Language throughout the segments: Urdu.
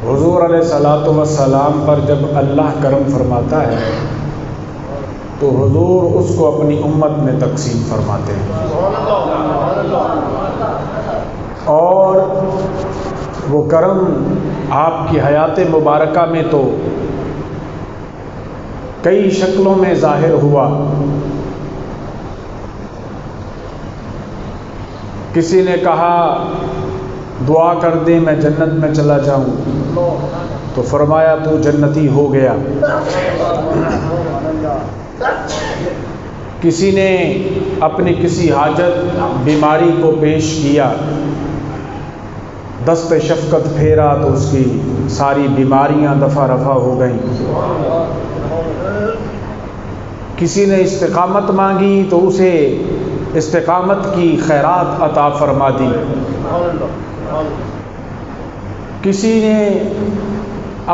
حضور علیہ الصلوۃ والسلام پر جب اللہ کرم فرماتا ہے تو حضور اس کو اپنی امت میں تقسیم فرماتے ہیں، اور وہ کرم آپ کی حیات مبارکہ میں تو کئی شکلوں میں ظاہر ہوا۔ کسی نے کہا دعا کر دے میں جنت میں چلا جاؤں، تو فرمایا تو جنتی ہو گیا۔ کسی نے اپنی کسی حاجت بیماری کو پیش کیا، دست شفقت پھیرا تو اس کی ساری بیماریاں دفع رفع ہو گئیں۔ کسی نے استقامت مانگی تو اسے استقامت کی خیرات عطا فرما دی۔ کسی نے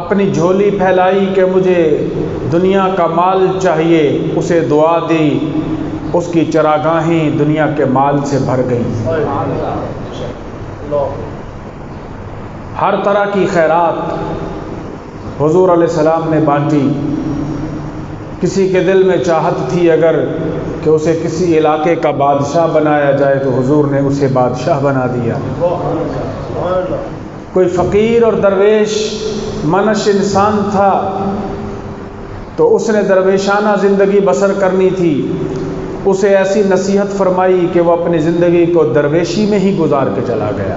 اپنی جھولی پھیلائی کہ مجھے دنیا کا مال چاہیے، اسے دعا دی، اس کی چراگاہیں دنیا کے مال سے بھر گئیں۔ ہر طرح کی خیرات حضور علیہ السلام نے بانٹی۔ کسی کے دل میں چاہت تھی اگر کہ اسے کسی علاقے کا بادشاہ بنایا جائے تو حضور نے اسے بادشاہ بنا دیا۔ کوئی فقیر اور درویش منش انسان تھا تو اس نے درویشانہ زندگی بسر کرنی تھی، اسے ایسی نصیحت فرمائی کہ وہ اپنی زندگی کو درویشی میں ہی گزار کے چلا گیا۔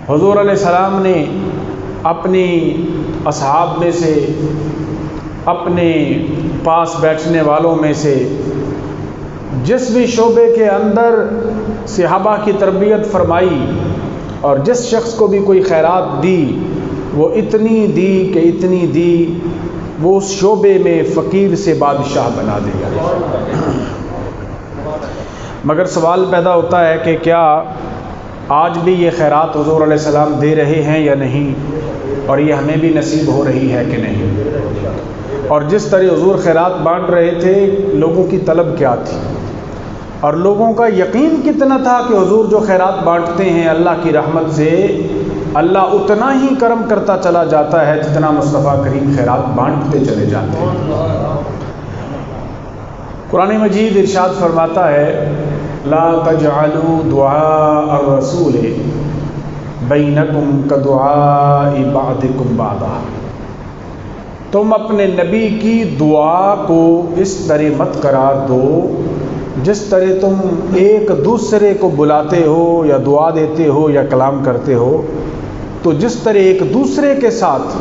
حضور علیہ السلام نے اپنی اصحاب میں سے، اپنے پاس بیٹھنے والوں میں سے جس بھی شعبے کے اندر صحابہ کی تربیت فرمائی اور جس شخص کو بھی کوئی خیرات دی، وہ اتنی دی کہ اتنی دی، وہ اس شعبے میں فقیر سے بادشاہ بنا دیا۔ مگر سوال پیدا ہوتا ہے کہ کیا آج بھی یہ خیرات حضور علیہ السلام دے رہے ہیں یا نہیں، اور یہ ہمیں بھی نصیب ہو رہی ہے کہ نہیں؟ اور جس طرح حضور خیرات بانٹ رہے تھے، لوگوں کی طلب کیا تھی اور لوگوں کا یقین کتنا تھا کہ حضور جو خیرات بانٹتے ہیں اللہ کی رحمت سے اللہ اتنا ہی کرم کرتا چلا جاتا ہے جتنا مصطفیٰ کریم خیرات بانٹتے چلے جاتے ہیں۔ قرآن مجید ارشاد فرماتا ہے لا تجعلوا دعاء الرسول بینکم کدعاء بعضکم بعضا، تم اپنے نبی کی دعا کو اس طرح مت قرار دو جس طرح تم ایک دوسرے کو بلاتے ہو یا دعا دیتے ہو یا کلام کرتے ہو، تو جس طرح ایک دوسرے کے ساتھ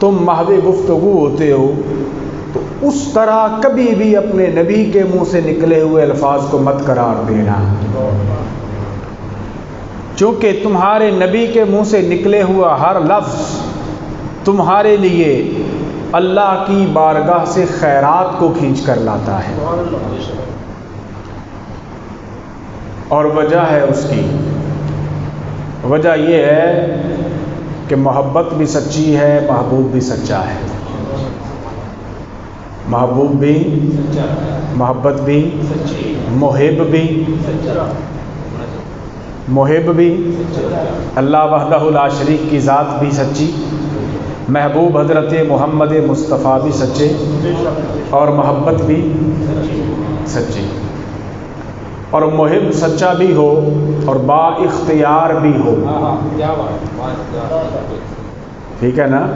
تم محو گفتگو ہوتے ہو، تو اس طرح کبھی بھی اپنے نبی کے منہ سے نکلے ہوئے الفاظ کو مت قرار دینا، چونکہ تمہارے نبی کے منہ سے نکلے ہوا ہر لفظ تمہارے لیے اللہ کی بارگاہ سے خیرات کو کھینچ کر لاتا ہے۔ اور وجہ ہے اس کی، وجہ یہ ہے کہ محبت بھی سچی ہے، محبوب بھی سچا ہے۔ محبوب بھی، محبت بھی، محب بھی، اللہ وحدہ لا شریک کی ذات بھی سچی، محبوب حضرت محمد مصطفیٰ بھی سچے، اور محبت بھی سچی۔ اور محب سچا بھی ہو اور با اختیار بھی ہو، ٹھیک ہے نا؟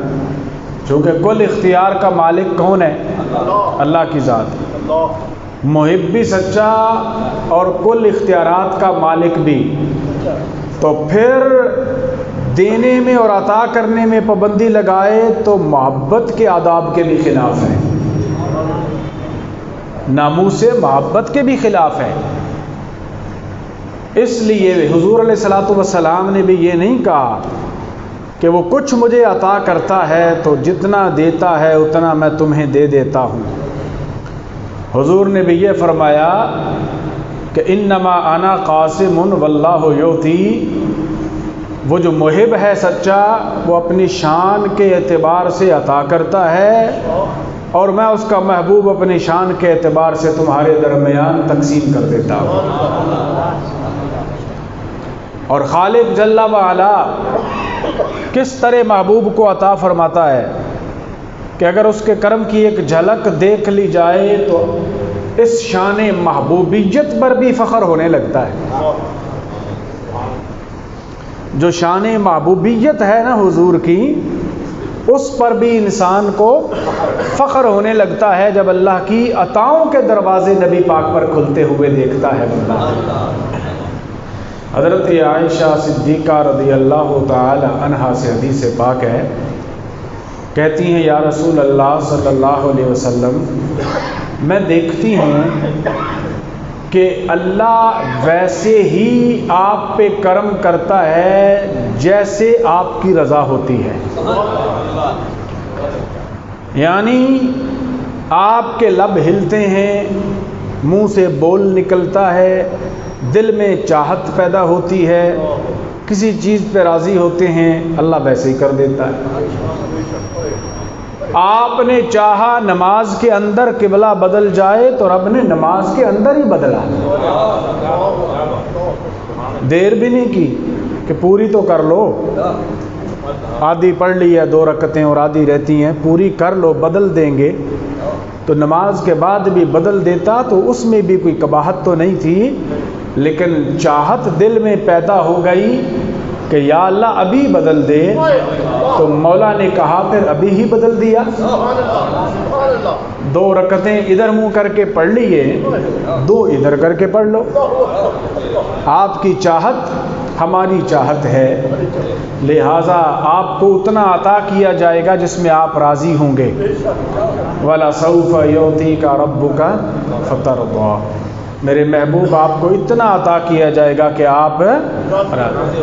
چونکہ کل اختیار کا مالک کون ہے؟ اللہ کی ذات۔ محب بھی سچا اور کل اختیارات کا مالک بھی، تو پھر دینے میں اور عطا کرنے میں پابندی لگائے تو محبت کے آداب کے بھی خلاف ہے، ناموس محبت کے بھی خلاف ہے۔ اس لیے حضور علیہ الصلوۃ والسلام نے بھی یہ نہیں کہا کہ وہ کچھ مجھے عطا کرتا ہے تو جتنا دیتا ہے اتنا میں تمہیں دے دیتا ہوں۔ حضور نے بھی یہ فرمایا کہ انما انا قاسم واللہ یعطی، وہ جو محب ہے سچا وہ اپنی شان کے اعتبار سے عطا کرتا ہے، اور میں اس کا محبوب اپنی شان کے اعتبار سے تمہارے درمیان تقسیم کر دیتا ہوں۔ اور خالق جل وعلا کس طرح محبوب کو عطا فرماتا ہے کہ اگر اس کے کرم کی ایک جھلک دیکھ لی جائے تو اس شان محبوبیت پر بھی فخر ہونے لگتا ہے۔ جو شان محبوبیت ہے نا حضور کی، اس پر بھی انسان کو فخر ہونے لگتا ہے جب اللہ کی عطاؤں کے دروازے نبی پاک پر کھلتے ہوئے دیکھتا ہے بندہ۔ حضرت عائشہ صدیقہ رضی اللہ تعالی عنہا سے حدیث پاک ہے، کہتی ہیں یا رسول اللہ صلی اللہ علیہ وسلم، میں دیکھتی ہوں کہ اللہ ویسے ہی آپ پہ کرم کرتا ہے جیسے آپ کی رضا ہوتی ہے، یعنی آپ کے لب ہلتے ہیں، منہ سے بول نکلتا ہے، دل میں چاہت پیدا ہوتی ہے، کسی چیز پہ راضی ہوتے ہیں، اللہ ویسے ہی کر دیتا ہے۔ آپ نے چاہا نماز کے اندر قبلہ بدل جائے تو رب نے نماز کے اندر ہی بدلا، دیر بھی نہیں کی کہ پوری تو کر لو، آدھی پڑھ لی ہے 2 رکعتیں اور آدھی رہتی ہیں، پوری کر لو، بدل دیں گے۔ تو نماز کے بعد بھی بدل دیتا تو اس میں بھی کوئی قباحت تو نہیں تھی، لیکن چاہت دل میں پیدا ہو گئی کہ یا اللہ ابھی بدل دے، تو مولا نے کہا پھر ابھی ہی بدل دیا۔ 2 رکعتیں ادھر منہ کر کے پڑھ لیے، 2 ادھر کر کے پڑھ لو۔ آپ کی چاہت ہماری چاہت ہے، لہٰذا آپ کو اتنا عطا کیا جائے گا جس میں آپ راضی ہوں گے۔ وَلَسَوْفَ يُعْطِيكَ رَبُّكَ فَتَرْضَىٰ، میرے محبوب آپ کو اتنا عطا کیا جائے گا کہ آپ راضی۔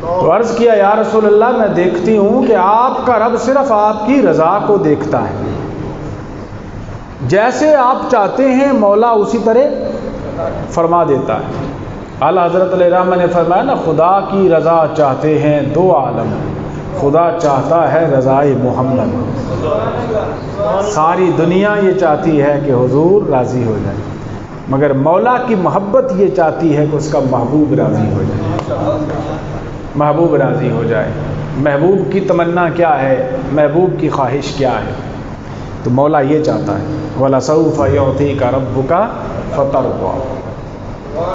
تو عرض کیا یا رسول اللہ، میں دیکھتی ہوں کہ آپ کا رب صرف آپ کی رضا کو دیکھتا ہے، جیسے آپ چاہتے ہیں مولا اسی طرح فرما دیتا ہے۔ اعلیٰ حضرت علیہ الرحمہ نے فرمایا نا، خدا کی رضا چاہتے ہیں 2 عالم، خدا چاہتا ہے رضائے محمد، ساری دنیا یہ چاہتی ہے کہ حضور راضی ہو جائے، مگر مولا کی محبت یہ چاہتی ہے کہ اس کا محبوب راضی ہو جائے، محبوب راضی ہو جائے۔ محبوب کی تمنا کیا ہے، محبوب کی خواہش کیا ہے؟ تو مولا یہ چاہتا ہے، وَلَسَوْفَ يُعْطِيكَ رَبُّكَ فَتَرْضَىٰ۔